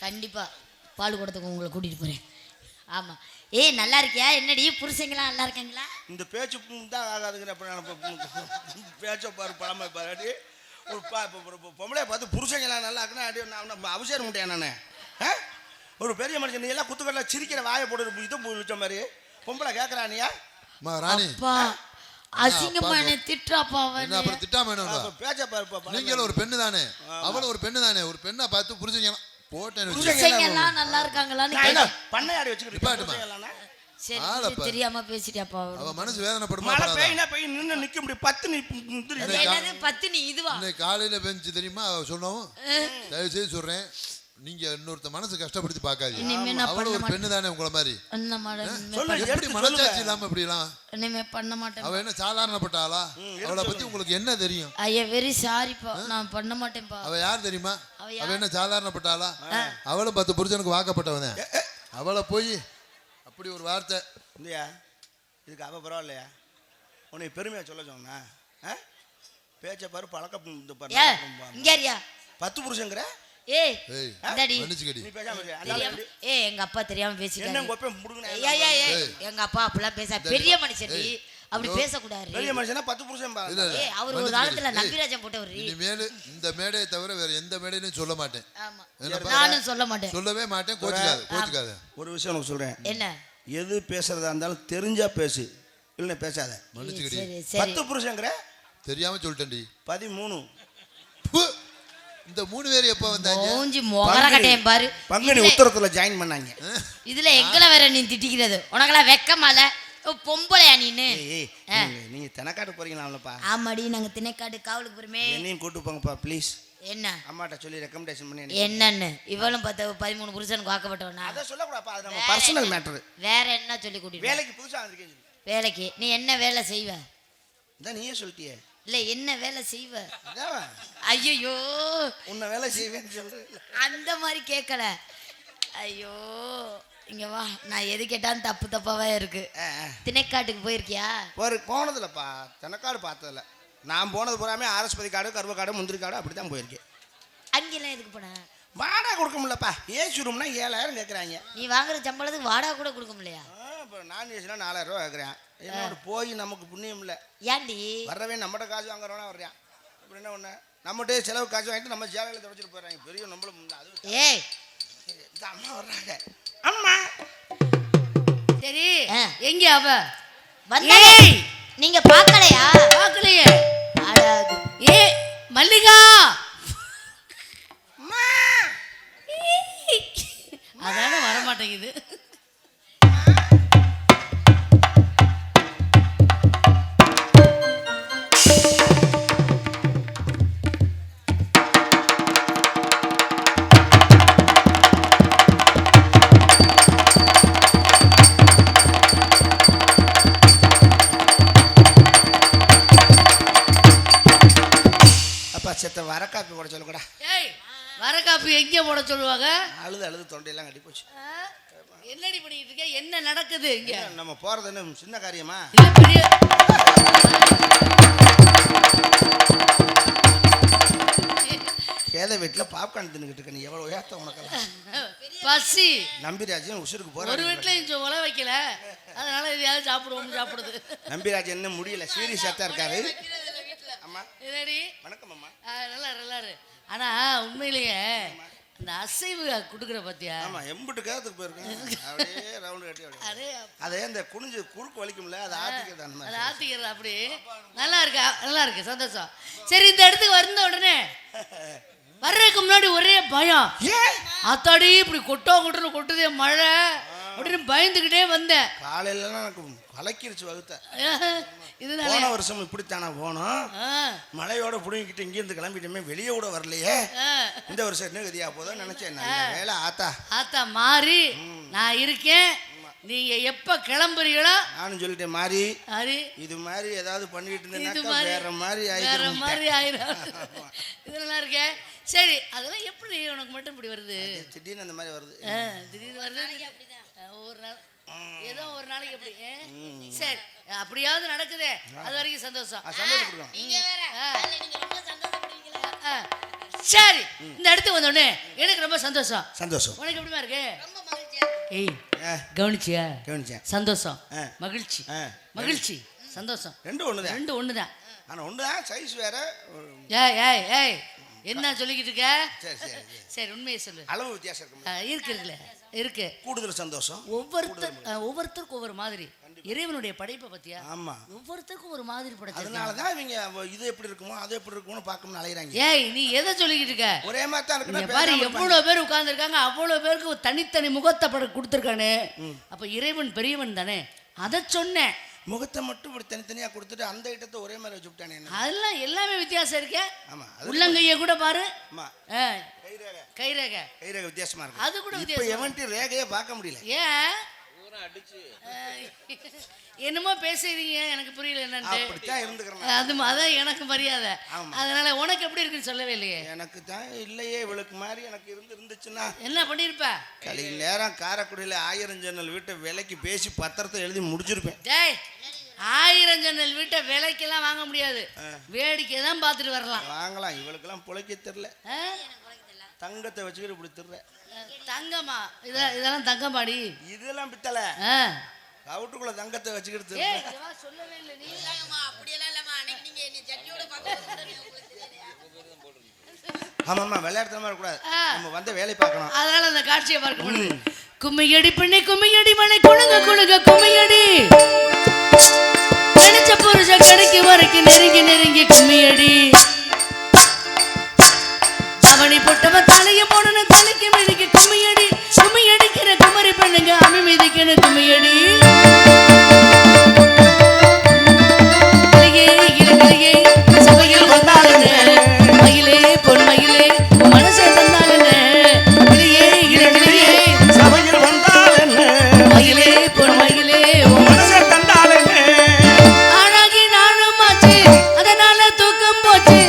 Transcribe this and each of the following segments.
கண்டிப்பா பால் கூடத்துக்கு உங்களை கூட்டிட்டு போறேன். ஆமா. ஏய் நல்லா இருக்கியா? என்னடி புருஷங்களா நல்லா இருக்காங்களா? இந்த பேச்சு தான் ஆகாதுங்கிற பேச்ச பாரு பழமை பாரு. ஒரு பொம்பளை பார்த்து புருஷங்களாம் நல்லா இருக்குன்னா அவசியம் முடியாது. நானு ஒரு பெரிய மனுஷன் நீ எல்லாம் குத்துக்கல்ல சிரிக்கிற வாயை போட்டு இது வச்ச மாதிரி பொம்பளை கேட்கறானியா ராணி அசிங்கமான திட்டாப்பா அப்புறம் திட்டாம பேச்ச பாரு. நீங்களும் ஒரு பெண்ணு தானே, அவளும் ஒரு பெண்ணு தானே. ஒரு பெண்ணை பார்த்து புரிஞ்சுங்க புருஷங்களாம் நல்லா இருக்காங்களான்னு பண்ணையாடி வச்சுக்கிட்டு தெரியாம பேசிட்டியாப்பா. அவ மனசு வேதனைப்படுமா? மழை பெய்யினா பெய்ய நின்னு நிக்க முடியும். பத்தினி இதுவா இன்னைக்கு காலையில பெஞ்சு தெரியுமா? அவ சொன்னோம் தயவு செய்து சொல்றேன், நீங்க இன்னொருத்த மனசு கஷ்டப்படுத்தி பாக்காதீங்க. அவளும் ஒரு பெண்ணு தானே உங்களை மாதிரி. எப்படி மனசாட்சி இல்லாம இப்படி எல்லாம் பண்ண மாட்டேன். அவ என்ன சாதாரணப்பட்ட ஆளா? அவளை பத்தி உங்களுக்கு என்ன தெரியும்? ஐயா வெரி சாரிப்பா, நான் பண்ண மாட்டேன்ப்பா. அவ யார் தெரியுமா? அவ என்ன சாதாரணப்பட்ட ஆளா? அவளும் 10 புருஷனுக்கு வாக்கப்பட்டவன். அவளை போய் அப்படி ஒரு வார்த்தை இல்லையா? இதுக்கு அவ பரவாயில்லையா? உன்னை பெருமையா சொல்ல சொன்னா பேச்ச பாரு பழக்க இங்கயா 10 புருஷங்கிற. ஏய் இந்தடி நீ பேசாம ஏய் எங்க அப்பா தெரியாம பேசிட்டாரு. என்ன கோப்பே முடுங்கனே. ஏய் எங்க அப்பா அப்பலாம் பேச பெரிய மனுஷன் நீ அப்படி பேச கூடாது. பெரிய மனுஷனா 10 புருஷன் பா. ஏய் அவர் ஒரு காலத்துல நம்பிராஜன் போட்டவர். இனிமேல் இந்த மேடையை தவிர வேற எந்த மேடையிலும் சொல்ல மாட்டேன். ஆமா நானும் சொல்ல மாட்டேன், சொல்லவே மாட்டேன். கோச்சுக்காத. ஒரு விஷயம் உனக்கு சொல்றேன். என்ன? எது பேசுறதா இருந்தாலும் தெரிஞ்சா பேசு, இல்ல பேசாத. மன்னிச்சுக்கடி. 10 புருஷங்கிற தெரியாம சொல்லிட்டேன்டி. 13. இந்த 3 பேர் எப்ப வந்தாங்க? மூஞ்சி மொகர கட்டையம் பாரு. பங்குனி உத்தரத்துல ஜாயின் பண்ணாங்க. இதுல எங்கள வேற நீ திட்டிக்கிறது உனக்கெல்லாம் வெக்கமால? பொம்பளையா நீனு? நீங்க தினக்காட்டு போறீங்களாப்பா? ஆமாடி நாங்க தினைக்காட்டு காவலுக்கு போறோமே. என்னையும் கூட்டு போங்கப்பா ப்ளீஸ். என்ன அம்மாட்ட சொல்லி ரெக்கமெண்டேஷன் பண்ணி. என்னன்னு இவளும் 13 புருஷனுக்கு வாக்கப்பட்டவனா? அத சொல்லக்கூடாதுப்பா, அது நம்ம பர்சனல் மேட்டர். வேற என்ன சொல்லி கூட்டிட்டு? வேலைக்கு புதுசா வந்திருக்கீங்க. வேலைக்கு நீ என்ன வேலை செய்வ? இத நீயே சொல்லிட்டியே. இல்ல என்ன வேலை செய்வ? ஐயோ உன்ன வேலை செய்வேன்னு சொல்ற. அந்த மாதிரி கேட்கல. ஐயோ இங்க வா, நான் எது கேட்டாலும் தப்பு தப்பாவே இருக்கு. திணைக்காட்டுக்கு போயிருக்கியா? போனதுலப்பா, திணைக்காடு பார்த்ததில்ல. நான் போனது பூராமே ஆரஸ்பதி காடு, கருவ காடு, முந்திரி காடு அப்படித்தான் போயிருக்கேன். அங்கெல்லாம் எதுக்கு போன? வாடகை கொடுக்க முடியலப்பா. ஏசி ரூம்னா 7000 கேட்குறாங்க. நீ வாங்குற சம்பளத்துக்கு வாடகை கூட கொடுக்க முடியலையா? இப்போ நான்வெஜ்னா 4000 ரூபா கேட்குறேன். என்னோட போய் நமக்கு புண்ணியம் இல்லை. ஏன்டி வரவே நம்மகிட்ட காசு வாங்குறவனா வர்றான். அப்படி என்ன ஒன்று நம்மகிட்டே செலவு காசு வாங்கிட்டு நம்ம சேலையில் தொடச்சிட்டு போயிடறாங்க. பெரிய நம்மளும் அது. ஏய் இந்த அம்மா வர்றாங்க. அம்மா சரி எங்க அவ வந்தா? நீங்க பார்க்கலையா? பார்க்கலையே. ஏ மல்லிகா அதான வர மாட்டேங்குது. செத்த வர காப்பி போட சொல்லக்கூடா. ஏய் வர காப்பி எங்கே போட சொல்லுவாங்க? அழுது தொண்டையெல்லாம் கட்டி போச்சு. என்னடி பண்ணிட்டு இருக்க? என்ன நடக்குது இங்க? நம்ம போறது என்ன சின்ன காரியமா? இல்ல பெரிய கேத வீட்டுல பாப்கார்ன் தின்னுகிட்டு இருக்க. நீ எவ்வளவு உயர்த்த உனக்கெல்லாம் பசி. நம்பிராஜன் உசுருக்கு போற. ஒரு வீட்டுல உல வைக்கல, அதனால எதையாவது சாப்பிடுது. நம்பிராஜன் என்ன முடியல, சீரியஸா தான் இருக்காரு. அம்மா என்னடி? வணக்கம் அம்மா. நல்லா ஆனா உண்மையிலேயே அந்த அசைவு குடுக்குற பத்தியா? ஆமா எம்புட்டு கேரத்துக்கு போயிருக்கேன். அப்படியே ரவுண்ட் கட்டி அப்படியே அதே அந்த குனிஞ்சு குறுக்கு வலிக்கும்ல, அதை ஆத்திக்கிறது. அந்த மாதிரி ஆத்திக்கிறது. அப்படி நல்லா இருக்கு சந்தோஷம். சரி இந்த இடத்துக்கு வந்த உடனே வர்றதுக்கு முன்னாடி ஒரே பயம். அத்தாடி இப்படி கொட்டுதே மழை அப்படின்னு பயந்துகிட்டே வந்தேன். காலையில எனக்கு கலக்கிருச்சு வகுத்த. போன வருஷம் இப்படித்தானா போனோம், மழையோட புடுங்கிட்டு இங்கிருந்து கிளம்பிட்டோமே, வெளியே கூட வரலையே. இந்த வருஷம் என்ன கதியா போதும் நினைச்சேன். வேலை ஆத்தா மாறி நான் இருக்கேன். நீங்க எப்ப கிளம்புறீங்களோ நானும் சொல்லிட்டேன். மாறி இது மாதிரி ஏதாவது பண்ணிட்டு இருந்தேன்னா வேற மாதிரி ஆயிரும். இது நல்லா இருக்கே. சரி அதெல்லாம் எப்படி உனக்கு மட்டும் இப்படி வருது? திடீர்னு அந்த மாதிரி வருது. திடீர்னு வருது. ஒரு நாள் ஏதோ ஒரு நாளைக்கு எப்படி. சரி அப்படியாவது நடக்குதே, அது வரைக்கும் சந்தோஷம். சரி இந்த இடத்துக்கு வந்தோடனே எனக்கு ரொம்ப சந்தோஷம். சந்தோஷம். உனக்கு எப்படிமா இருக்கு? ஏய் கவனிச்சியா? கவனிச்சேன். சந்தோஷம், மகிழ்ச்சி, மகிழ்ச்சி, சந்தோஷம் ரெண்டும் ஒண்ணுதான். ரெண்டும் ஒண்ணுதான். ஆனா ஒண்ணுதான், சைஸ் வேற. ஏய் ஏய் ஏய் என்ன சொல்லிக்கிட்டு இருக்க? சரி சரி சரி உண்மையை சொல்லு. அளவு வித்தியாசம் இருக்குல்ல இருக்கு. கூடுதல் சந்தோஷம். ஒவ்வொருத்தருக்கும் ஒவ்வொரு மாதிரி. இறைவனுடைய படைப்பை பத்தியா? ஆமா, ஒவ்வொருத்தருக்கும் ஒரு மாதிரி படைச்சு. அதனாலதான் இவங்க இது எப்படி இருக்குமோ அது எப்படி இருக்கும்னு பார்க்கணும்னு அலையறாங்க. ஏய் நீ எதை சொல்லிக்கிட்டு இருக்க? ஒரே மாதிரி தான் இருக்கு பாரு, எவ்வளவு பேர் உட்கார்ந்து இருக்காங்க, அவ்வளவு பேருக்கு தனித்தனி முகத்தை கொடுத்துருக்கானே. அப்ப இறைவன் பெரியவன் தானே, அதை சொன்னேன். முகத்தை மட்டும் இப்படி தனித்தனியா கொடுத்துட்டு அந்த இடத்தை ஒரே மாதிரி வச்சு விட்டானே. அதெல்லாம் எல்லாமே வித்தியாசம் இருக்கே. ஆமா, உள்ளங்கைய கூட பாரு. ஆமா, கைரேகை வித்தியாசமா இருக்கு. அது கூட இப்ப எவன்ட்டி ரேகையே பார்க்க முடியல. ஏன் என்னமோ பேசுறீங்க, எனக்கு புரியல என்னன்னு. அப்படித்தான் இருந்துக்கிறேன். அதான் எனக்கு மரியாதை. அதனால உனக்கு எப்படி இருக்குன்னு சொல்லவே இல்லையே. எனக்கு தான் இல்லையே, இவளுக்கு மாதிரி எனக்கு இருந்துச்சுன்னா என்ன பண்ணிருப்ப? கலை நேரம் காரைக்குடியில 1000 ஜன்னல் வீட்டை விலைக்கு பேசி பத்திரத்தை எழுதி முடிச்சிருப்பேன். டேய் 1000 ஜன்னல் வீட்டை விலைக்கெல்லாம் வாங்க முடியாது, வேடிக்கை தான் பார்த்துட்டு வரலாம். வாங்கலாம், இவளுக்கெல்லாம் பிழைக்க தெரியல. தங்கத்தை வச்சுக்கிட்டு இப்படி திர்ற. தங்கமா? இதெல்லாம் தங்கமாடி? இதெல்லாம் பித்தளை. கவுட்டுக்குள்ள தங்கத்தை வச்சுக்கிட்டு சொல்லவே இல்லை நீ. ஆமாம்மா, விளையாடுற மாதிரி கூடாது, நம்ம வந்து வேலை பார்க்கணும். அதனால அந்த காட்சியை பார்க்க முடியும். கும்மியடி பெண்ணை கும்மியடி மலை குழுங்க குழுங்க கும்மியடி, நினைச்ச புருஷ கடைக்கு வரைக்கும் நெருங்கி நெருங்கி கும்மியடி, அவனி போட்டவன் தலைய போடணும் தலைக்கு மிதிக்க கும்மியடி, கும்மி அடிக்கிற குமரி பெண்ணுங்க அமி மிதிக்கணும் கும்மியடி. சபையில் வந்தாலுங்க மயிலே பொன் மயிலே மனசை தந்தாலுங்க, கிளியே கிளியே சபையில் வந்தாலுங்க மயிலே பொன் மயிலே மனசை தந்தாலுங்க. ஆனாகி நானும் ஆச்சு, அதனால தூக்கம் போச்சு,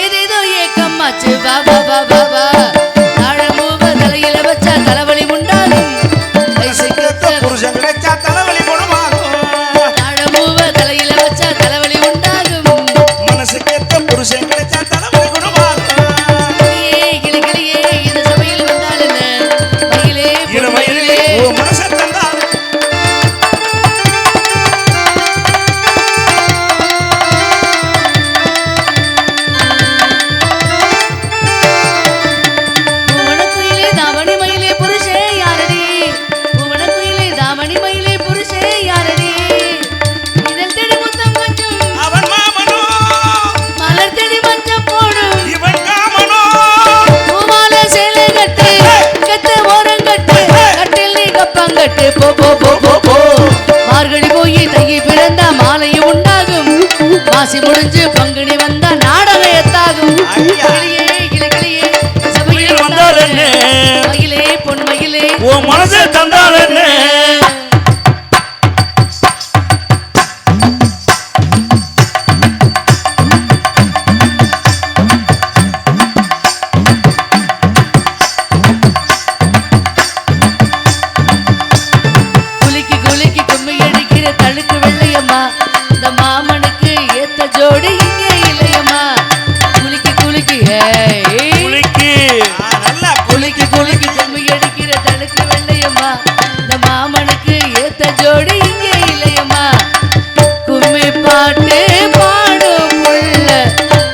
ஏதேதோ ஏக்கம் ஆச்சு. பாபா பாபா பா தாழமூவ தலையில வச்சா தலைவலி உண்டாகும், புருஷன் கிடைச்சா தலைவலி குணமாகும். தாழமூவ தலையில வச்சா தலைவலி உண்டாகும், மனசுக்கேத்த புருஷன் கிடைச்சா தலைவலி குணமாகும். கிளி கிளியே இந்த சபையில் வந்தால் என்ன, மயிலே மயிலே மனசை தந்தால். மார்கழி போய் தையை பிறந்தா மாலையும் உண்டாகும், மாசி முடிஞ்சு பங்குனி வந்தா நாடகம் எத்தாகும். கிளியே கிளியே சபையில் வந்தால் என்ன, மயிலே பொன் மயிலே ஓ மனசை தந்தால் என்ன. ஜோடி இங்கே இல்லையம்மா, குலுக்கி குலுக்கி குலுக்கி நல்லா குலுக்கி குலுக்கி கும்மி அடிக்கிற தடுக்கு வெள்ளையம்மா, இந்த மாமனுக்கு ஏத்த ஜோடி இங்கே இல்லையம்மா. கும்மி பாட்டு பாடும் புள்ள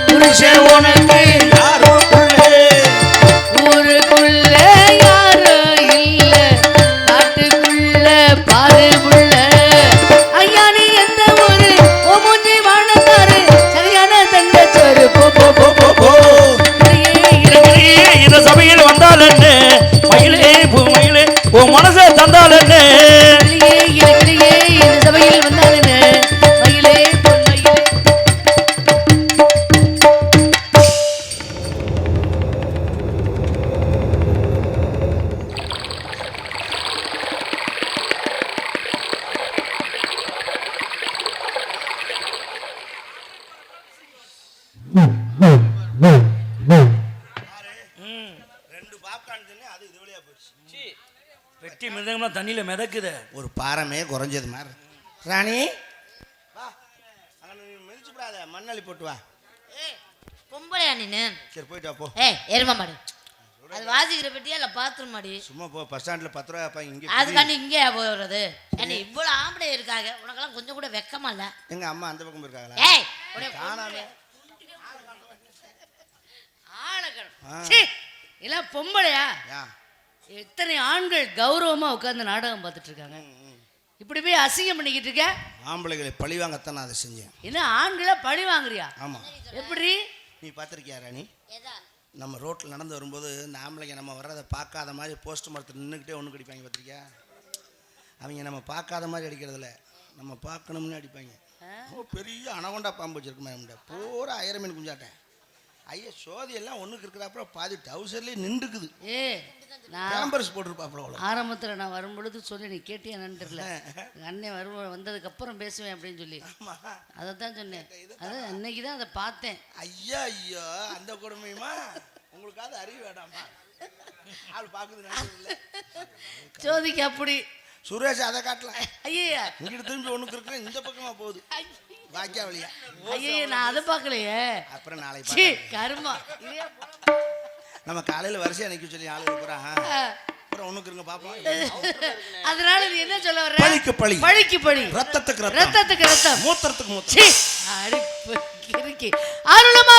புருஷன் உனக்கு யாரும் ஊருக்குள்ள யாரும் இல்ல, காட்டுக்குள்ள பாரு புள்ள. ஐயா நீ எந்த ஊரு, ஓ மூஞ்சி வானத்தாரு, சரியான தண்டச்சோறு போ போ போ போ போ. இந்த சபையில் வந்தால் என்ன, மயிலே மயிலே ஓ மனசை தந்தால் என்ன. கிளியே கிளியே இந்த சபையில் வந்தால் என்ன, மயிலே பொன் மயிலே. வெட்டி மிருதங்கம்லாம் தண்ணியில மிதக்குது, ஒரு பாரமே குறைஞ்சது மாதிரி. ராணி வா, அங்க மிதிச்சு விடாத, மண்ணள்ளி போட்டு வா. பொம்பளையா நீனு? சரி போயிட்டா போ. எருமா மாடு அது வாசிக்கிற பெட்டியா இல்ல பாத்ரூம் மாடி? சும்மா போ, பஸ் ஸ்டாண்ட்ல 10 ரூபாய் வைப்பாங்க இங்க. அதுக்காண்டி இங்கே போறது? ஏன்னா இவ்வளவு ஆம்பளை இருக்காங்க, உனக்கெல்லாம் கொஞ்சம் கூட வெக்கமா இல்ல? எங்க அம்மா அந்த பக்கம் இருக்காங்களா? காணாம இல்ல பொம்பளையா? எத்தனை ஆண்கள் கௌரவமா உட்கார்ந்து நாடகம் பார்த்துட்டு இருக்காங்க, இப்படி போய் அசிங்கம் பண்ணிக்கிட்டு இருக்க. ஆம்பளைகளை பழி வாங்கத்தான் நான் அதை செஞ்சேன். என்ன ஆண்களை பழி வாங்குறியா? ஆமா. எப்படி? நீ பார்த்திருக்கியா ராணி? நம்ம ரோட்டில் நடந்து வரும்போது இந்த ஆம்பளைங்க நம்ம வர்றதை பார்க்காத மாதிரி போஸ்ட் மரத்தில் நின்றுக்கிட்டே ஒன்று கடிப்பாங்க, பார்த்திருக்கியா? அவங்க நம்ம பார்க்காத மாதிரி அடிக்கிறதில்ல, நம்ம பார்க்கணும்னு அடிப்பாங்க. பெரிய அனகொண்டா பாம்பு வச்சிருக்குமா பூரா 1000 மீன் குஞ்சாட்டேன். ஐயா சோதி எல்லாம் ஒன்றுக்கு இருக்கிறாப்புல பாதி டவுசர்லேயே நின்றுக்குது. பேம்பர்ஸ் போட்டிருப்பாப்புல. ஆரம்பத்தில் நான் வரும்பொழுது சொல்லி நீ கேட்டியான்னு தெரியல, அண்ணன் வந்ததுக்கப்புறம் பேசுவேன் அப்படின்னு சொல்லி அதை தான் சொன்னேன். அதான் அன்னைக்கு தான் அதை பார்த்தேன். ஐயா ஐயோ அந்த கொடுமையுமா உங்களுக்காவது அறிவு வேண்டாமா? ஆள் பார்க்குது சோதிக்கு அப்படி. சுரேஷ் அதை காட்டலாம். ஐயா இங்கிட்டு திரும்பி ஒன்றுக்கு இருக்கிறேன், இந்த பக்கமா போகுது வாக்கியா வழியா. ஐயே நான் அதை பார்க்கலையே. அப்புறம் நாளைக்கு கருமா நம்ம காலையில வரிசையா நிக்க சொல்லி ஆளு இருக்கிறான். அப்புறம் ஒண்ணுக்கு இருங்க பாப்போம். அதனால நீ என்ன சொல்ல வர்ற? பழிக்கு பழி, பழிக்கு பழி, ரத்தத்துக்கு ரத்தம், ரத்தத்துக்கு ரத்தம், மூத்திரத்துக்கு மூத்திரம். அருளமா